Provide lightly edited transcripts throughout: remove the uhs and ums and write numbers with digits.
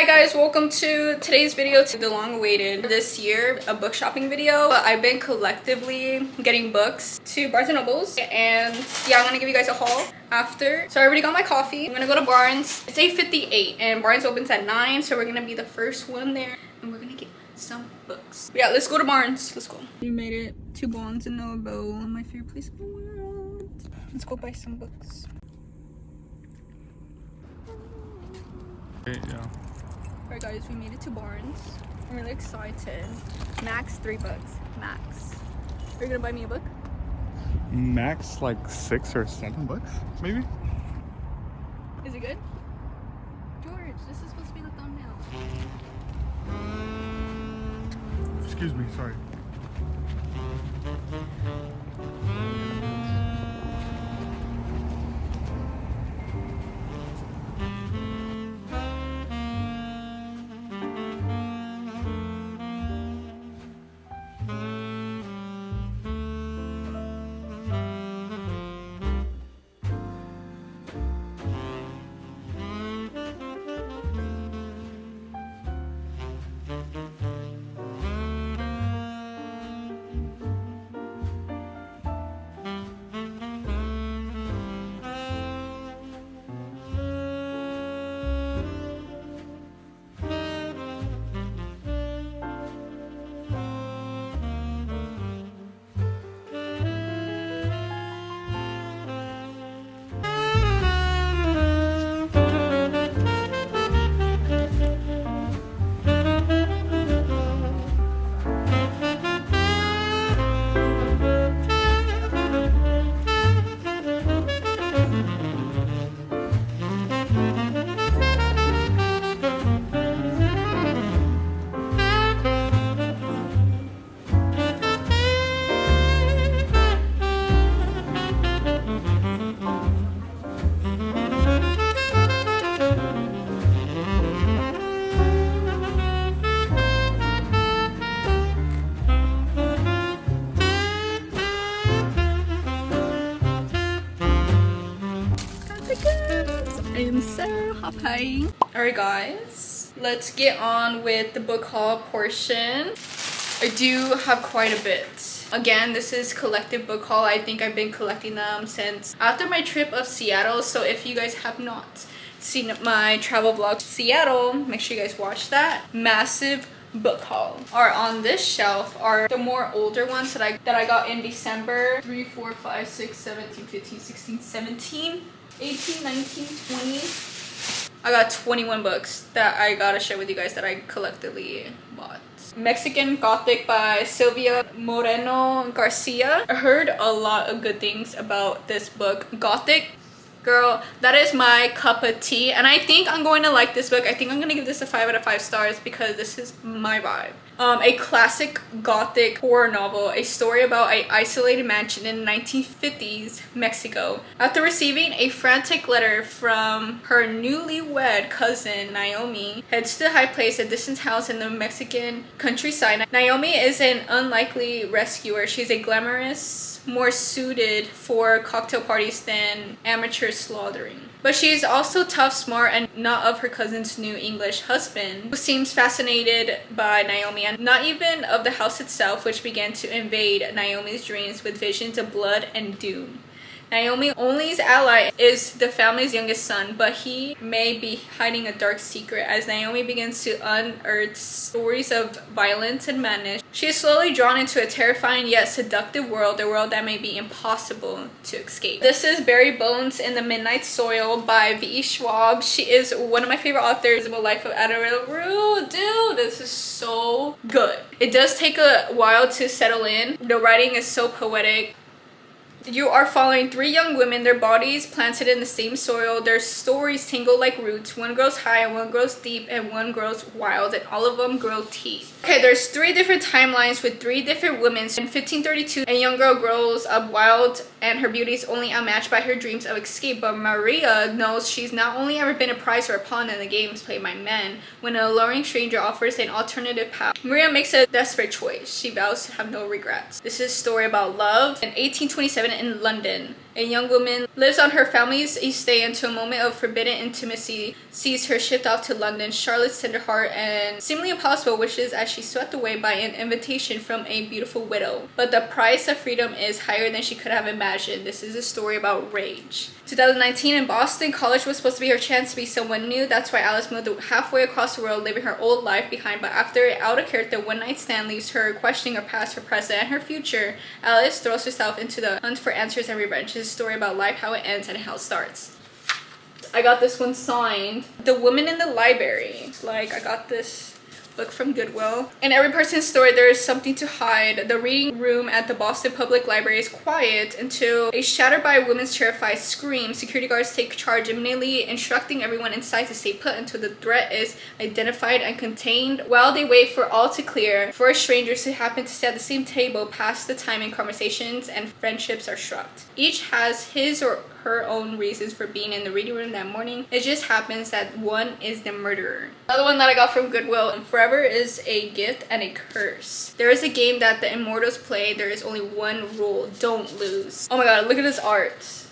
Hi guys, welcome to today's video, to the long-awaited this year a book shopping video. I've been collectively getting books to Barnes & Nobles, and yeah, I'm gonna give you guys a haul after. So I already got my coffee. I'm gonna go to Barnes. It's 8:58 and Barnes opens at 9, so we're gonna be the first one there and we're gonna get some books. But yeah, let's go to Barnes. Let's go. We made it to Barnes & Noble, my favorite place in the world. Let's go buy some books. Yeah. Alright guys, we made it to Barnes. I'm really excited. Max $3. Max. Are you gonna buy me a book? Max like $6 or $7, maybe. Is it good? George, this is supposed to be the thumbnail. Excuse me, sorry. I am so happy. Alright guys, let's get on with the book haul portion. I do have quite a bit. Again, this is collective book haul. I think I've been collecting them since after my trip of Seattle. So if you guys have not seen my travel vlog to Seattle, make sure you guys watch that. Massive book haul. Are on this shelf are the more older ones that I got in December. 3, 4, 5, 6, 17, 15, 16, 17, 18, 19, 20. I got 21 books that I gotta share with you guys that I collectively bought. Mexican Gothic by Silvia Moreno Garcia. I heard a lot of good things about this book. Gothic, girl, that is my cup of tea, and I think I'm going to like this book. I think I'm gonna give this a 5 out of 5 stars because this is my vibe. A classic Gothic horror novel, a story about an isolated mansion in 1950s Mexico. After receiving a frantic letter from her newlywed cousin, Naomi heads to the high place, a distant house in the Mexican countryside. Naomi is an unlikely rescuer. She's a glamorous, more suited for cocktail parties than amateur slaughtering. But she's also tough, smart, and not of her cousin's new English husband, who seems fascinated by Naomi, and not even of the house itself, which began to invade Naomi's dreams with visions of blood and doom. Naomi only's ally is the family's youngest son, but he may be hiding a dark secret. As Naomi begins to unearth stories of violence and madness, she is slowly drawn into a terrifying yet seductive world, a world that may be impossible to escape. This is Barry Bones in the Midnight Soil by V.E. Schwab. She is one of my favorite authors. The Life of Ada LaRue. Dude, this is so good. It does take a while to settle in. The writing is so poetic. You are following 3 young women, their bodies planted in the same soil, their stories tangle like roots. One grows high, one grows deep, and one grows wild, and all of them grow teeth. Okay, there's 3 different timelines with 3 different women. In 1532, a young girl grows up wild, and her beauty is only unmatched by her dreams of escape. But Maria knows she's not only ever been a prize or a pawn in the games played by men. When an alluring stranger offers an alternative path, Maria makes a desperate choice. She vows to have no regrets. This is a story about love. In 1827 in London, A young woman lives on her family's estate until a moment of forbidden intimacy sees her shipped off to London. Charlotte's tender heart and seemingly impossible wishes as she's swept away by an invitation from a beautiful widow. But the price of freedom is higher than she could have imagined. This is a story about rage. 2019 in Boston, college was supposed to be her chance to be someone new. That's why Alice moved halfway across the world, leaving her old life behind. But after an out of character one-night stand leaves her questioning her past, her present, and her future, Alice throws herself into the hunt for answers and revenge. It's a story about life, how it ends, and how it starts. I got this one signed. The Woman in the Library. Like, I got this book from Goodwill. In every person's story, there is something to hide. The reading room at the Boston Public Library is quiet until a shattered by a woman's terrified scream. Security guards take charge, immediately instructing everyone inside to stay put until the threat is identified and contained. While they wait for all to clear, four strangers who happen to sit at the same table pass the time in conversations and friendships are struck. Each has his or her own reasons for being in the reading room that morning. It just happens that one is the murderer. Another one that I got from Goodwill. Forever is a gift and a curse. There is a game that the immortals play. There is only one rule: don't lose. Oh my god, look at this art.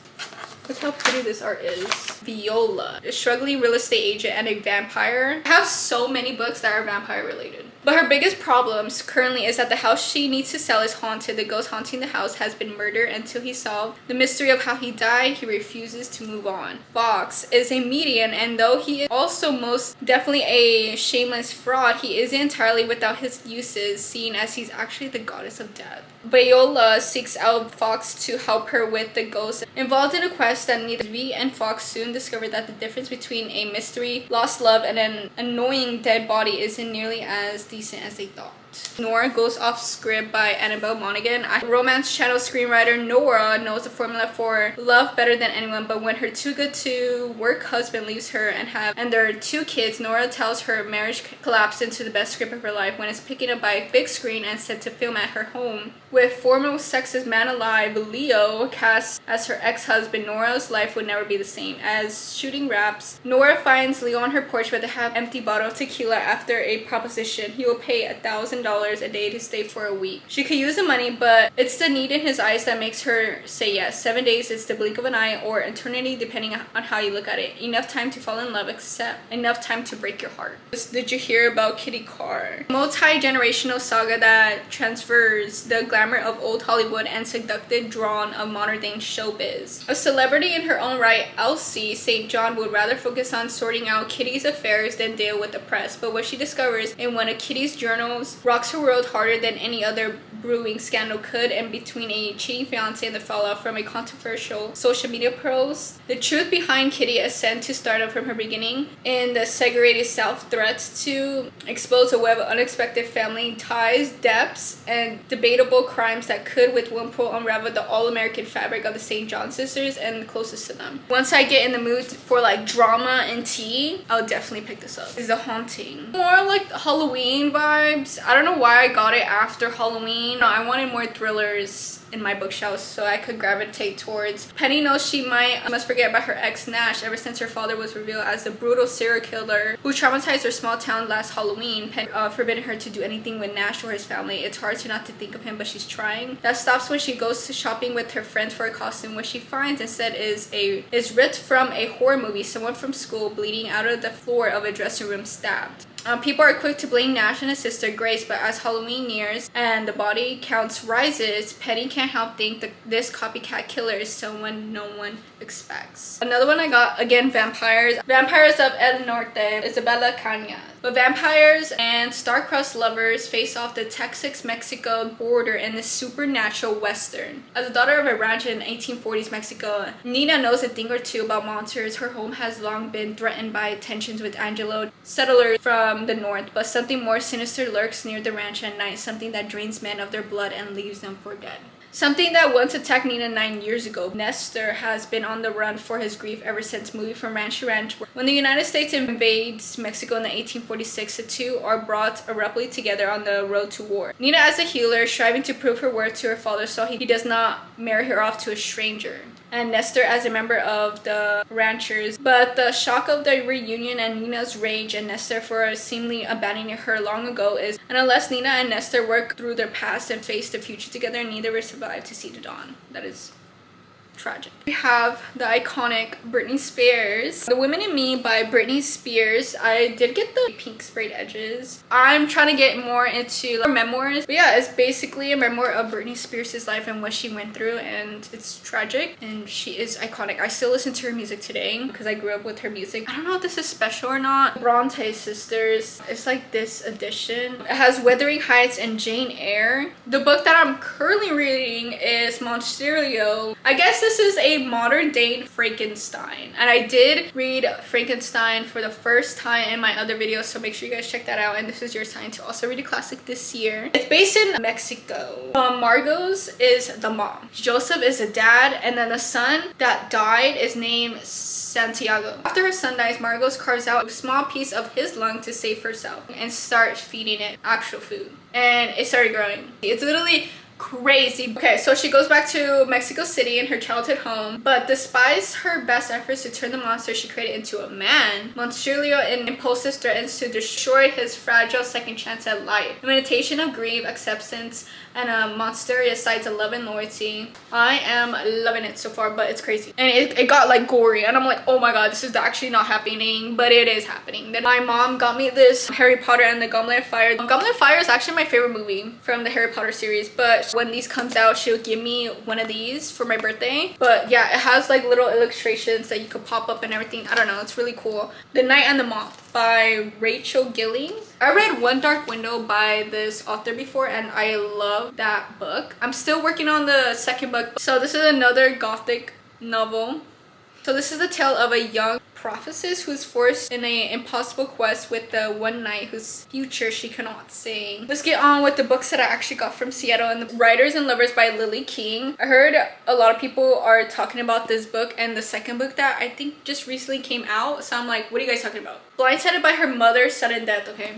Look how pretty this art is. Viola, a struggling real estate agent and a vampire. I have so many books that are vampire related. But her biggest problems currently is that the house she needs to sell is haunted. The ghost haunting the house has been murdered. Until he solved the mystery of how he died, he refuses to move on. Fox is a medium, and though he is also most definitely a shameless fraud, he isn't entirely without his uses, seen as he's actually the goddess of death. Viola seeks out Fox to help her with the ghost. Involved in a quest that neither V and Fox soon discover that the difference between a mystery, lost love, and an annoying dead body isn't nearly as decent as they thought. Nora goes off script by Annabelle Monaghan. A romance channel screenwriter, Nora knows the formula for love better than anyone, but when her too good to work husband leaves her and their two kids, Nora tells her marriage collapsed into the best script of her life when it's picking up by a big screen and set to film at her home. With former sexist man alive, Leo cast as her ex-husband, Nora's life would never be the same. As shooting wraps, Nora finds Leo on her porch with a half-empty bottle of tequila after a proposition. He will pay $1,000 a day to stay for a week. She could use the money, but it's the need in his eyes that makes her say yes. 7 days is the blink of an eye, or eternity depending on how you look at it. Enough time to fall in love, except enough time to break your heart. Did you hear about Kitty Carr? Multi-generational saga that transfers the glamour of old Hollywood and seductive drawn of modern-day showbiz. A celebrity in her own right, Elsie St. John would rather focus on sorting out Kitty's affairs than deal with the press. But what she discovers in one of Kitty's journals rocks her world harder than any other brewing scandal could, and between a cheating fiance and the fallout from a controversial social media post, the truth behind Kitty ascent to stardom from her beginning. In the segregated South, threats to expose a web of unexpected family ties, depths, and debatable crimes that could with one pull unravel the all-American fabric of the St. John sisters and the closest to them. Once I get in the mood for like drama and tea, I'll definitely pick this up. It's The Haunting. More like Halloween vibes. I don't know why I got it after Halloween. I wanted more thrillers in my bookshelves so I could gravitate towards. Penny knows she must forget about her ex Nash ever since her father was revealed as the brutal serial killer who traumatized her small town last Halloween, forbidding her to do anything with Nash or his family. It's hard to not to think of him, but she's trying. That stops when she goes to shopping with her friends for a costume. What she finds instead is ripped from a horror movie, someone from school bleeding out of the floor of a dressing room stabbed. People are quick to blame Nash and his sister Grace, but as Halloween nears and the body counts rises, Penny can't help think that this copycat killer is someone no one expects. Another one I got, again, vampires. Vampires of El Norte, Isabella Cañas. But vampires and star-crossed lovers face off the Texas-Mexico border in this supernatural western. As a daughter of a rancher in 1840s Mexico, Nina knows a thing or two about monsters. Her home has long been threatened by tensions with Angelo, settlers from the north, but something more sinister lurks near the ranch at night, something that drains men of their blood and leaves them for dead. Something that once attacked Nina 9 years ago. Nestor has been on the run for his grief ever since moving from ranch to ranch. When the United States invades Mexico in 1846, the two are brought abruptly together on the road to war. Nina, as a healer, striving to prove her worth to her father so he does not marry her off to a stranger. And Nestor as a member of the ranchers. But the shock of the reunion and Nina's rage and Nestor for seemingly abandoning her long ago is, and unless Nina and Nestor work through their past and face the future together, neither will survive to see the dawn. That is tragic. We have the iconic Britney Spears. The Women in Me by Britney Spears. I did get the pink sprayed edges. I'm trying to get more into like, memoirs. But yeah, it's basically a memoir of Britney Spears' life and what she went through, and it's tragic and she is iconic. I still listen to her music today because I grew up with her music. I don't know if this is special or not. Bronte Sisters. It's like this edition. It has Wuthering Heights and Jane Eyre. The book that I'm currently reading is Monsterio. I guess this is a modern day Frankenstein, and I did read Frankenstein for the first time in my other videos, so make sure you guys check that out. And this is your sign to also read a classic this year. It's based in Mexico. Margot's is the mom, Joseph is the dad, and then the son that died is named Santiago. After her son dies, Margot carves out a small piece of his lung to save herself and starts feeding it actual food, and it started growing. It's literally crazy. Okay, so she goes back to Mexico City in her childhood home, but despite her best efforts to turn the monster she created into a man, Monsterio in impulsive threatens to destroy his fragile second chance at life. A meditation of grief, acceptance, and a Monsterio sides of love and loyalty. I am loving it so far, but it's crazy. And it got like gory, and I'm like, oh my god, this is actually not happening, but it is happening. Then my mom got me this Harry Potter and the Goblet of Fire. Goblet of Fire is actually my favorite movie from the Harry Potter series, but when these comes out, she'll give me one of these for my birthday. But yeah, it has like little illustrations that you could pop up and everything. I don't know, it's really cool. The Night and the Moth by Rachel Gilling. I read One Dark Window by this author before, and I love that book. I'm still working on the second book. So this is another gothic novel. So this is the tale of a young prophetess who's forced in an impossible quest with the one knight whose future she cannot see. Let's get on with the books that I actually got from Seattle. And the Writers and Lovers by Lily King. I heard a lot of people are talking about this book and the second book that I think just recently came out. So I'm like, what are you guys talking about? Blindsided by her mother's sudden death. Okay.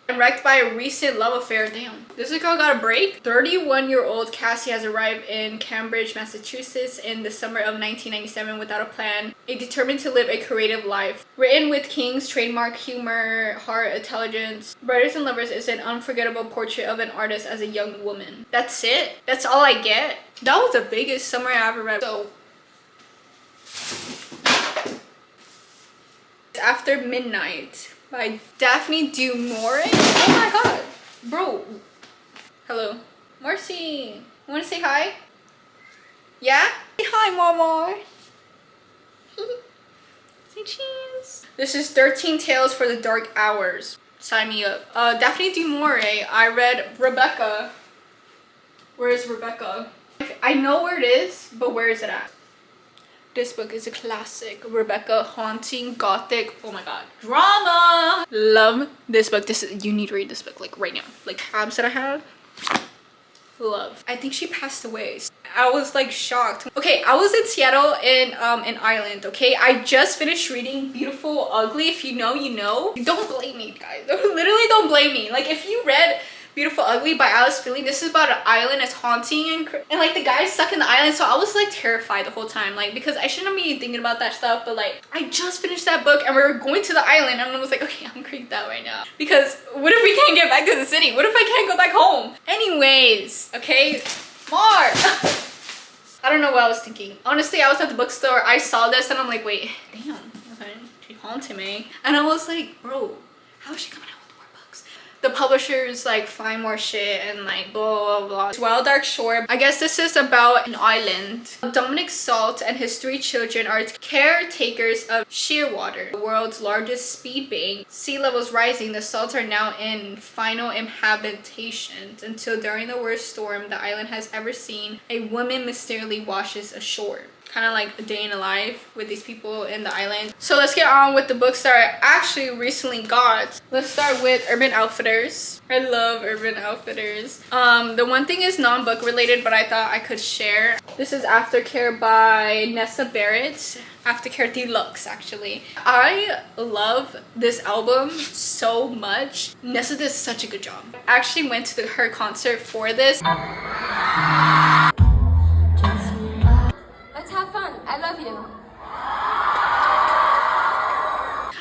And wrecked by a recent love affair. Damn. This girl got a break. 31-year-old Cassie has arrived in Cambridge, Massachusetts in the summer of 1997 without a plan, determined to live a creative life. Written with King's trademark humor, heart, intelligence, Writers and Lovers is an unforgettable portrait of an artist as a young woman. That's it? That's all I get? That was the biggest summary I ever read. So After Midnight by Daphne du Maurier. Oh my god, bro. Hello, Marcy. Want to say hi? Yeah. Say hi, mama. Say cheese. This is 13 Tales for the Dark Hours. Sign me up. Daphne du Maurier. I read Rebecca. Where is Rebecca? I know where it is, but where is it at? This book is a classic. Rebecca, haunting, gothic. Oh my god. Drama! Love this book. You need to read this book like right now. Like tabs that I have. Love. I think she passed away. I was like shocked. Okay, I was in Seattle in Ireland, okay? I just finished reading Beautiful Ugly. If you know, you know. Don't blame me, guys. Literally don't blame me. Like if you read Beautiful Ugly by Alice Fielding, this is about an island that's haunting and like the guy's stuck in the island. So I was like terrified the whole time, like because I shouldn't be thinking about that stuff, but like I just finished that book and we were going to the island and I was like, okay, I'm creeped out right now because what if we can't get back to the city? What if I can't go back home? Anyways, okay, more. I don't know what I was thinking. Honestly, I was at the bookstore, I saw this and I'm like, wait, damn, okay, she haunted me. And I was like, bro, how is she coming out? The publishers like find more shit and like blah blah blah. Wild Dark Shore. I guess this is about an island. Dominic Salt and his 3 children are caretakers of Shearwater, the world's largest speed bank. Sea levels rising, the Salts are now in final inhabitation until during the worst storm the island has ever seen, a woman mysteriously washes ashore. Kind of like a day in a life with these people in the island. So let's get on with the books that I actually recently got. Let's start with Urban Outfitters. I love Urban Outfitters. The one thing is non-book related, but I thought I could share. This is Aftercare by Nessa Barrett. Aftercare Deluxe, actually. I love this album so much. Nessa did such a good job. I actually went to her concert for this. Have fun. I love you.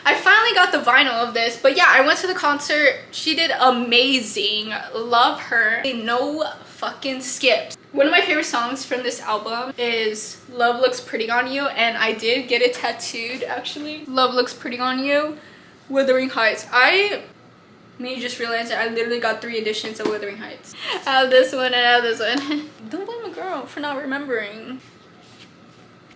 I finally got the vinyl of this, but yeah, I went to the concert. She did amazing. Love her. No fucking skips. One of my favorite songs from this album is Love Looks Pretty on You, and I did get it tattooed actually. Love Looks Pretty on You, Wuthering Heights. I just realized that I literally got 3 editions of Wuthering Heights. I have this one and I have this one. Don't blame a girl for not remembering.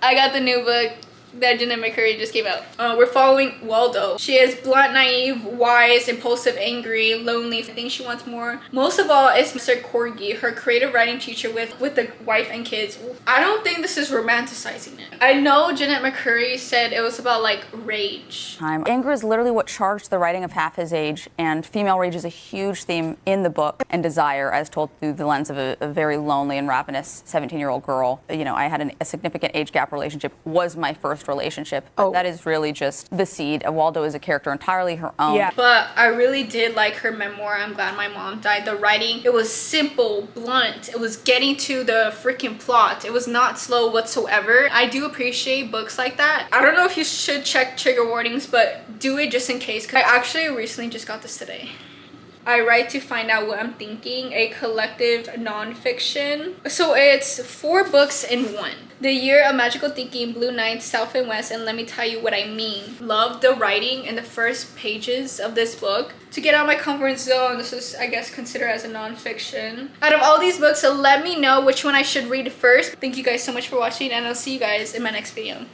I got the new book that Jenna McCurry just came out. We're following Waldo. She is blunt, naive, wise, impulsive, angry, lonely, thinks she wants more. Most of all is Mr. Corgi, her creative writing teacher with the wife and kids. I don't think this is romanticizing it. I know Jeanette McCurry said it was about like rage. Anger is literally what charged the writing of Half His Age, and female rage is a huge theme in the book, and desire as told through the lens of a very lonely and ravenous 17-year-old girl. You know, I had a significant age gap relationship, was my first relationship. But that is really just the seed. Waldo is a character entirely her own. Yeah. But I really did like her memoir, I'm Glad My Mom Died. The writing, it was simple, blunt. It was getting to the freaking plot. It was not slow whatsoever. I do appreciate books like that. I don't know if you should check trigger warnings, but do it just in case. I actually recently just got this today. I Write to Find Out What I'm Thinking, a collective nonfiction. So it's 4 books in one. The Year of Magical Thinking, Blue Nights, South and West, and Let Me Tell You What I Mean. Love the writing in the first pages of this book. To get out of my comfort zone, this is, I guess, considered as a nonfiction. Out of all these books, so let me know which one I should read first. Thank you guys so much for watching, and I'll see you guys in my next video.